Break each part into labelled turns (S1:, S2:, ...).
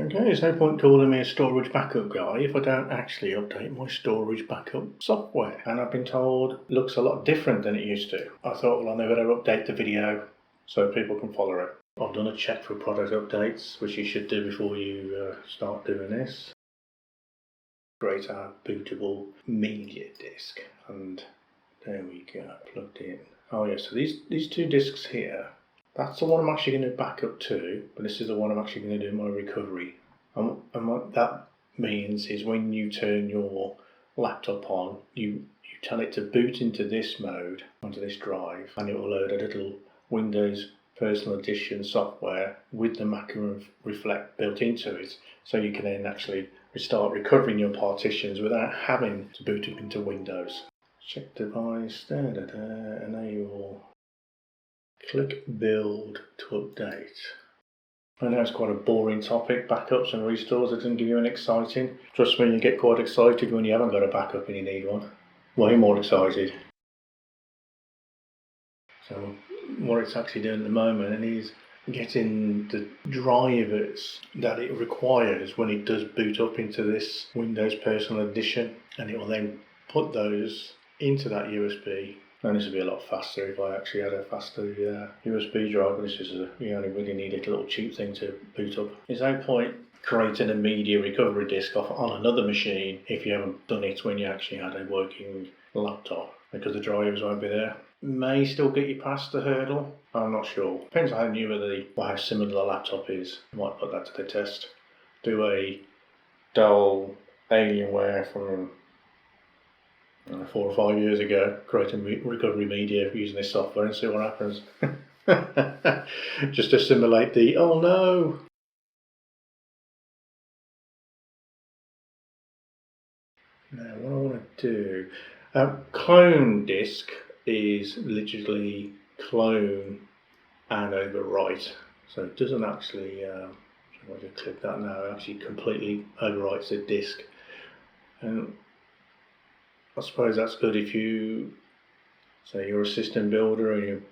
S1: Okay, there's no point calling me a storage backup guy if I don't actually update my storage backup software. And I've been told it looks a lot different than it used to. I thought, well, I never update the video so people can follow it. I've done a check for product updates, which you should do before you start doing this. Create our bootable media disk, and there we go, plugged in. Oh yeah, so these two disks here, that's the one I'm actually going to back up to, but this is the one I'm actually going to do my recovery. And what that means is when you turn your laptop on, you tell it to boot into this mode, onto this drive, and it will load a little Windows Personal Edition software with the macrium reflect built into it, so you can then actually start recovering your partitions without having to boot up into Windows. Check device, enable, click build to update. I know it's quite a boring topic, backups and restores. It doesn't give you anything exciting. Trust me, you get quite excited when you haven't got a backup and you need one. Way more excited. So what it's actually doing at the moment is getting the drivers that it requires when it does boot up into this Windows Personal Edition, and it will then put those into that USB. And this would be a lot faster if I actually had a faster USB drive, but this is you only really need a little cheap thing to boot up. There's no point creating a media recovery disk off on another machine if you haven't done it when you actually had a working laptop, because the drivers won't be there. May still get you past the hurdle, I'm not sure. Depends on how new or how similar the laptop is. I might put that to the test. Do a dull Alienware from 4 or 5 years ago, creating recovery media using this software and see what happens. Just to simulate the, oh no! Now what I want to do, clone disk is literally clone and overwrite. So it doesn't actually, if I just click that now, it actually completely overwrites the disk. And I suppose that's good if you say you're a system builder and you've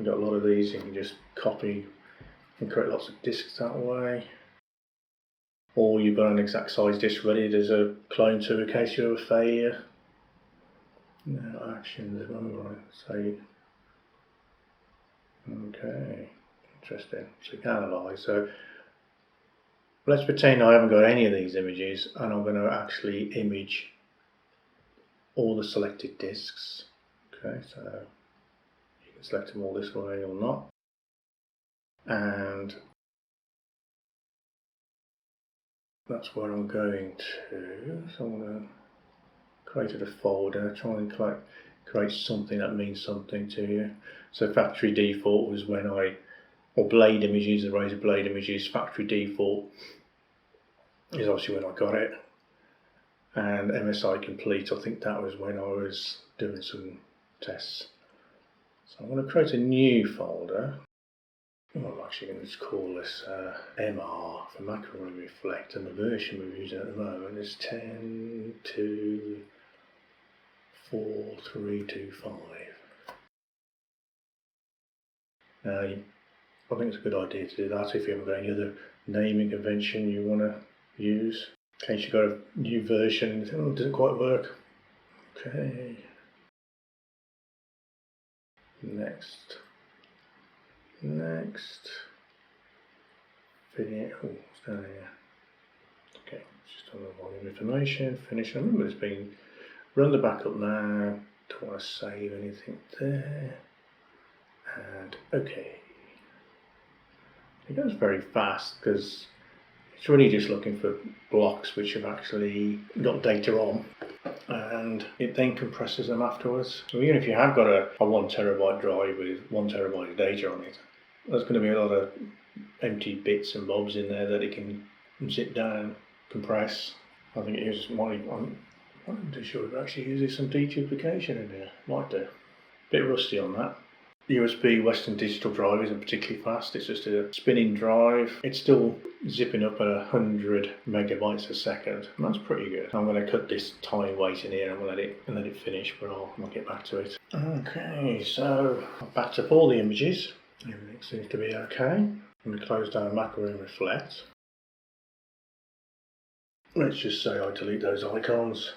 S1: got a lot of these, you can just copy and create lots of disks that way. Or you've got an exact size disk ready as a clone to in case you have a failure. Now actions, remember, say, okay, interesting. So you can analyse. So let's pretend I haven't got any of these images, and I'm going to actually image all the selected disks. Okay, so you can select them all this way or not. And that's where I'm going to. So I'm going to create a folder, try and create something that means something to you. So factory default was when or Blade images, the Razer Blade images, factory default is obviously when I got it. And MSI complete, I think that was when I was doing some tests. So I'm going to create a new folder. I'm actually going to call this MR for macrium reflect, and the version we're using at the moment is 10.2.4.3.2.5. Now, I think it's a good idea to do that if you haven't got any other naming convention you want to use. In case you've got a new version and you think, oh, it doesn't quite work. Okay. Next. Finish. Oh, it's down here. Okay, just on the volume information. Finish. Remember, it's been run the backup now. Don't want to save anything there. And okay. It goes very fast because it's really just looking for blocks which have actually got data on, and it then compresses them afterwards. So even if you have got a 1 terabyte drive with 1 terabyte of data on it, there's going to be a lot of empty bits and bobs in there that it can zip down, compress. I think it is I'm not too sure if it actually uses some deduplication in there. Might do. Bit rusty on that. USB Western Digital drive isn't particularly fast, it's just a spinning drive. It's still zipping up at 100 megabytes a second, and that's pretty good. I'm going to cut this time weight in here and let it finish, but I'll get back to it. Okay, so I've backed up all the images. Everything seems to be okay. I'm going to close down macrium reflect. let's just say I delete those icons.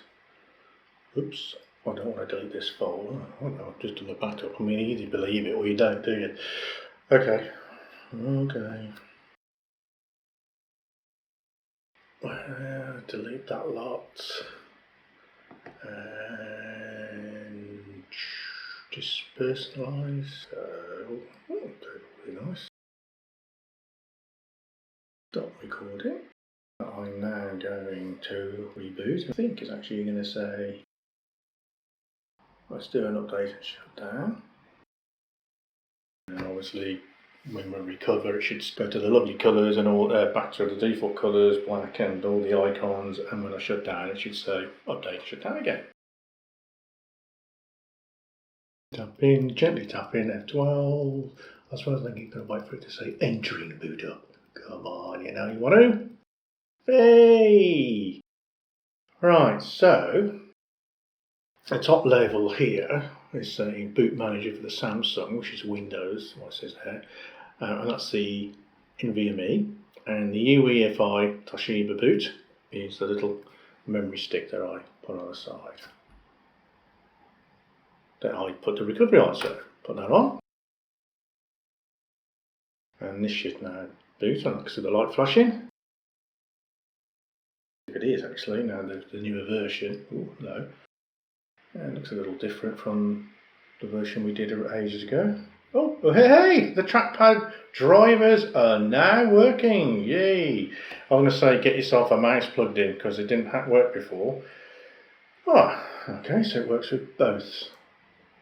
S1: Oops, I don't want to delete this folder. I've just done the backup. I mean, you either believe it or you don't, do you? Okay. Delete that lot. And just personalise. Really nice. Stop recording. I'm now going to reboot. I think it's actually going to say, let's do an update and shut down. And obviously, when we recover, it should go to the lovely colours and all, back to the default colours, black and all the icons. And when I shut down, it should say update, shut down again. Tap in, gently tap in F12. I suppose I think you're going to wait for it to say entering boot up. Come on, you know you want to. Hey! Right, so the top level here is saying boot manager for the Samsung, which is Windows, what it says there. And that's the NVMe. And the UEFI Toshiba boot is the little memory stick that I put on the side. That I put the recovery on, so put that on. And this should now boot, and I can see the light flashing. It is actually now the newer version. Ooh, no. And it looks a little different from the version we did ages ago. Oh, hey, the trackpad drivers are now working. Yay! I'm going to say get yourself a mouse plugged in because it didn't work before. Ah, okay, so it works with both.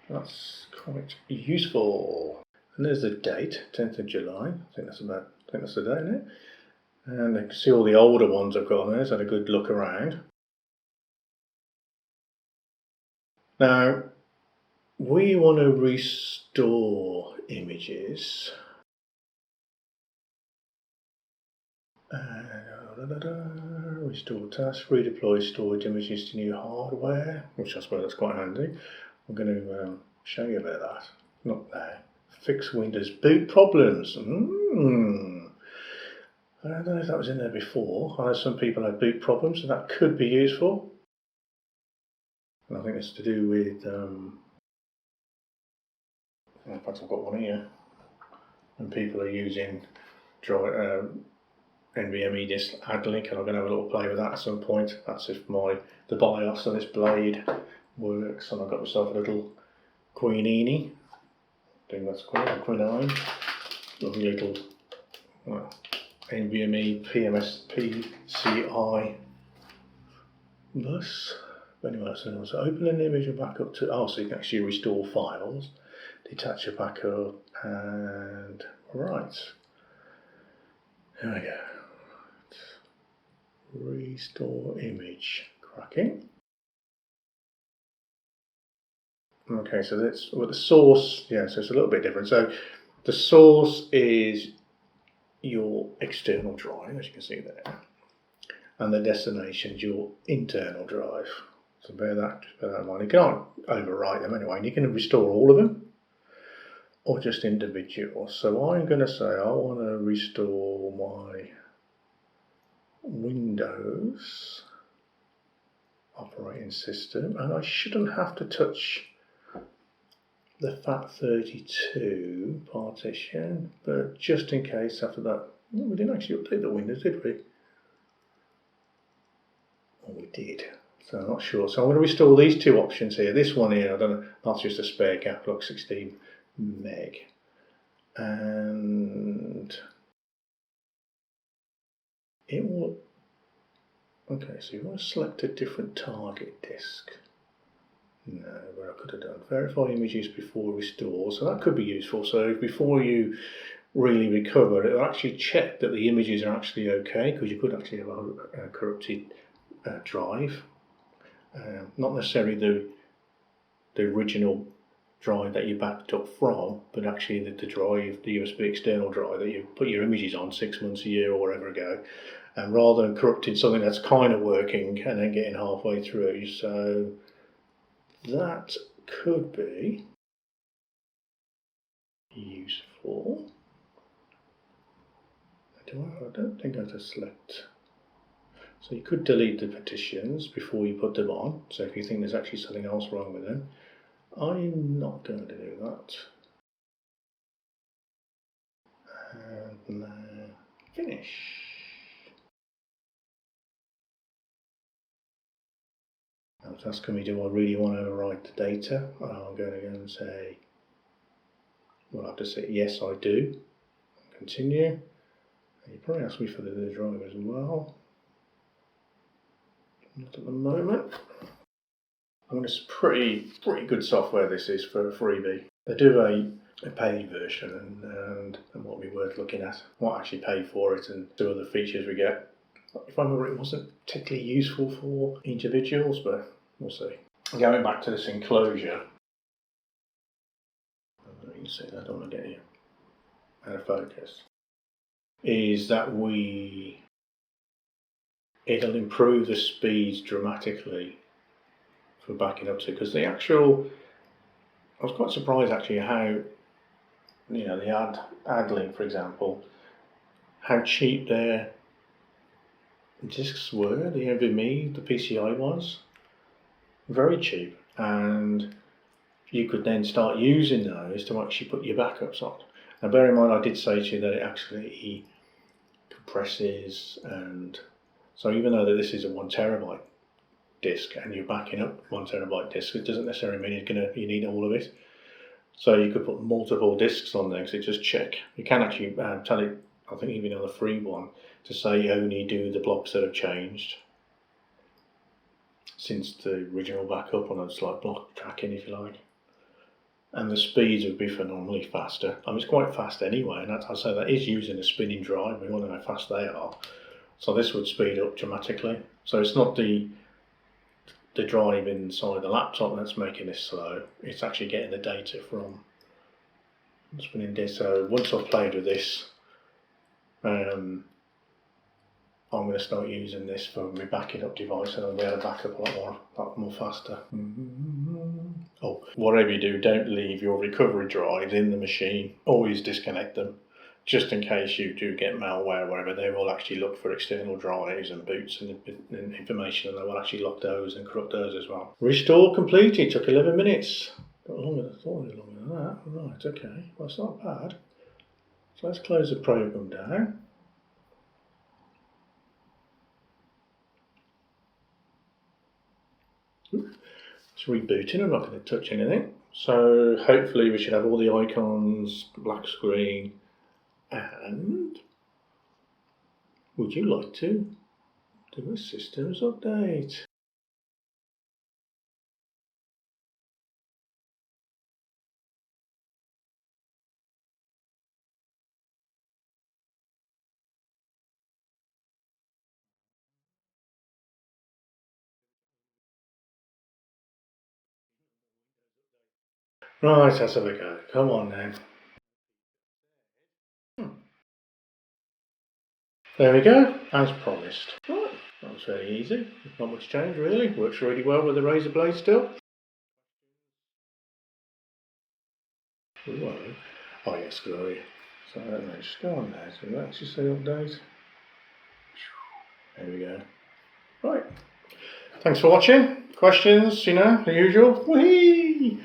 S1: That's quite useful. And there's the date, 10th of July. I think that's the date, isn't it? And you can see all the older ones I've got on there, so I had a good look around. Now, we want to restore images. Restore task, redeploy storage images to new hardware, which I suppose that's quite handy. I'm going to show you about that. Not now. Fix Windows boot problems. I don't know if that was in there before. I know some people have boot problems, so that could be useful. And I think it's to do with, in fact I've got one here, and people are using NVMe disk add link, and I'm going to have a little play with that at some point. That's if the BIOS of this Blade works, and I've got myself a little Queenini. I think that's Queen9. Lovely little NVMe PCI bus. But anyway, so open an image and back up to, so you can actually restore files, detach a backup, and right. There we go. Restore image. Cracking. Okay, so that's the source, so it's a little bit different. So the source is your external drive, as you can see there, and the destination is your internal drive. So bear that in mind. You can't overwrite them anyway, and you can restore all of them or just individual. So I'm going to say I want to restore my Windows operating system, and I shouldn't have to touch the FAT32 partition, but just in case after that, we didn't actually update the Windows, did we? Oh, we did. So I'm not sure. So I'm going to restore these two options here. This one here, I don't know, that's just a spare gap, look, 16 meg. And it will, okay, so you want to select a different target disk. No, what I could have done, verify images before restore, so that could be useful. So before you really recover, it will actually check that the images are actually okay, because you could actually have a corrupted drive. Not necessarily the original drive that you backed up from, but actually the drive, the USB external drive that you put your images on 6 months, a year or whatever ago, and rather than corrupting something that's kind of working and then getting halfway through. So that could be useful. I don't think I have to select. So you could delete the partitions before you put them on. So if you think there's actually something else wrong with them, I'm not going to do that. And finish. Now it's asking me, do I really want to overwrite the data? I'm going to go and say, well, I have to say yes, I do. Continue. And you probably ask me for the drive as well. Not at the moment. I mean, it's pretty good software. This is for a freebie. They do a paid version, and what will be worth looking at. What actually pay for it, and 2 other features we get. If I remember, it wasn't particularly useful for individuals, but we'll see. Going back to this enclosure, you can see that I don't want to get you out of focus. Is that it'll improve the speeds dramatically for backing up to, because the actual, I was quite surprised actually how, the ad link, for example, how cheap their discs were, the NVMe, the PCI ones, very cheap, and you could then start using those to actually put your backups on. Now bear in mind, I did say to you that it actually compresses, and so even though that this is a 1 terabyte disk and you're backing up 1 terabyte disk, it doesn't necessarily mean you need all of it. So you could put multiple disks on there, so just check. You can actually tell it, I think even on the free one, to say only do the blocks that have changed since the original backup, on a slight block tracking if you like. And the speeds would be phenomenally faster. I mean, it's quite fast anyway, and I'd say that is using a spinning drive. We all know how fast they are. So this would speed up dramatically. So it's not the drive inside the laptop that's making this slow. It's actually getting the data from spinning disk. So once I've played with this, I'm going to start using this for my backing up device, and I'll be able to back up a lot more faster. Oh, whatever you do, don't leave your recovery drives in the machine. Always disconnect them, just in case you do get malware or whatever. They will actually look for external drives and boots and information, and they will actually lock those and corrupt those as well. Restore completed. Took 11 minutes. Got longer than I thought. It was longer than that. Right, okay. Well, it's not bad. So let's close the program down. It's rebooting. I'm not going to touch anything. So hopefully we should have all the icons, black screen, and would you like to do a systems update? Right, let's have a go. Come on then. There we go, as promised. Right, that was very easy. Not much change really. Works really well with the Razer Blade still. Ooh, oh yes, glory. So let's go on there. So let's just say update. There we go. Right. Thanks for watching. Questions, the usual. Whee!